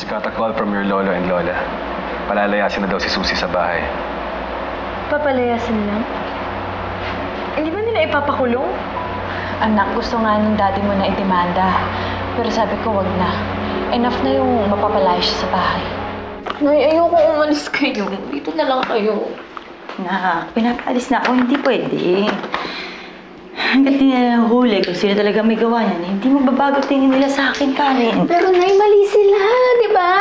Just got a call from your lolo and lola. Palalayasin na daw si Susie sa bahay. Papalayasin lang? Hindi ba nila ipapakulong? Anak, gusto nga ng daddy mo na idemanda. Pero sabi ko, wag na. Enough na yung mapapalaya siya sa bahay. Nay, ayoko umalis kayo. Dito na lang kayo. Na, pinapaalis na ako, hindi pwede. Hanggat di nila huli kung sino talaga may gawa niyan, hindi magbabago tingin nila sa akin, Karen. Pero Nay, mali sila, di ba?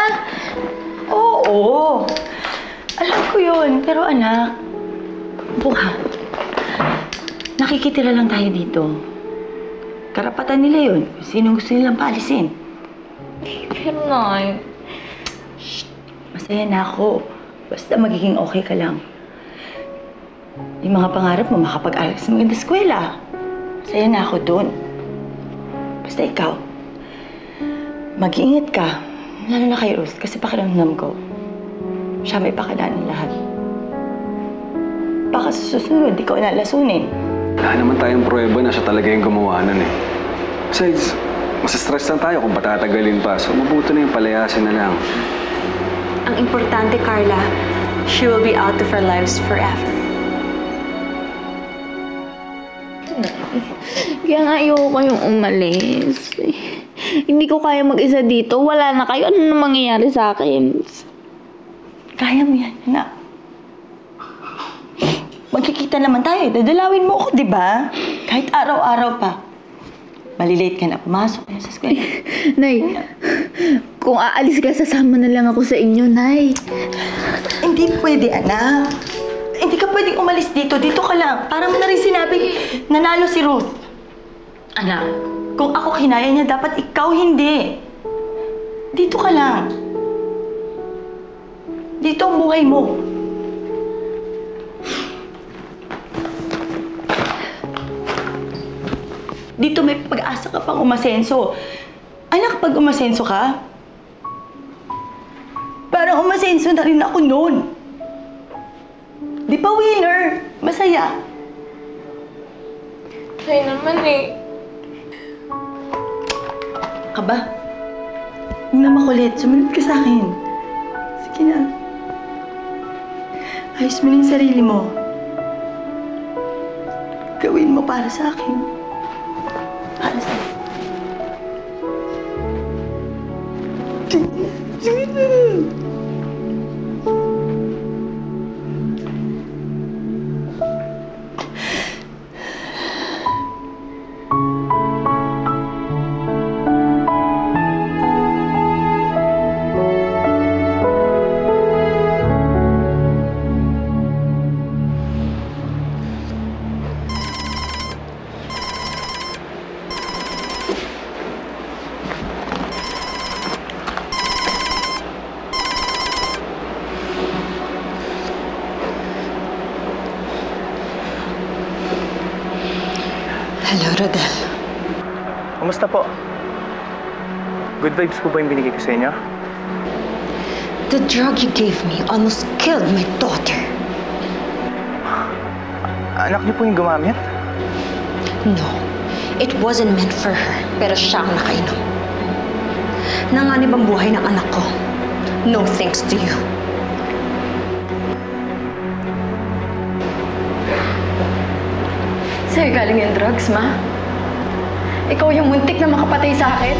Oo. Alam ko yun. Pero anak, buha. Nakikitira lang tayo dito. Karapatan nila yun. Sino gusto nilang paalisin. Pero Nay... Masaya na ako. Basta magiging okay ka lang. Yung mga pangarap mo, makapag-aral sa maganda eskwela. Masaya na ako dun. Basta ikaw, mag-iingat ka. Lalo na kay Ruth, kasi pakiramdam ko, siya may pakadaan ng lahat. Baka sa susunod, ikaw nalasunin. Wala naman tayong pruweba na siya talaga yung gumawa nun eh. Besides, masistress lang tayo kung patatagalin pa. So mabuti na yung palayasin na lang. Ang importante, Carla, she will be out of our lives forever. Kaya nga ayoko kayong umalis. Hindi ko kaya mag-isa dito. Wala na kayo. Ano na mangyayari sa akin? Kaya mo yan, anak. Magkikita naman tayo. Dadalawin mo ako, di ba? Kahit araw-araw pa. Malilate ka na. Pumasok ka sa eskwela. Nay, kung aalis ka, sasama na lang ako sa inyo, Nay. Hindi pwede, anak. Hindi ka pwedeng umalis dito. Dito ka lang. Para mo na rin sinabing nanalo si Ruth. Anak, kung ako kinaya niya, dapat ikaw hindi. Dito ka lang. Dito ang buhay mo. Dito may pag-asa ka pang umasenso. Anak, pag umasenso ka, parang umasenso na rin ako noon. Di ba, winner? Masaya. Nay naman eh. Kaba? Huwag na makulit. Sumunod ka sa akin. Sige na. Ayos mo na yung sarili mo. Gawin mo para sa akin. Para sa akin. Sige na. Hello, Rodel. Kumusta po? Good vibes po ba yung binigay ko sa inyo? The drug you gave me almost killed my daughter. Anak niyo po yung gumamit? No, it wasn't meant for her, pero siya ang nakainom. Nanganib ang buhay ng anak ko. No thanks to you. Sa'yo galing yung drugs, Ma? Ikaw yung muntik na makapatay sa akin?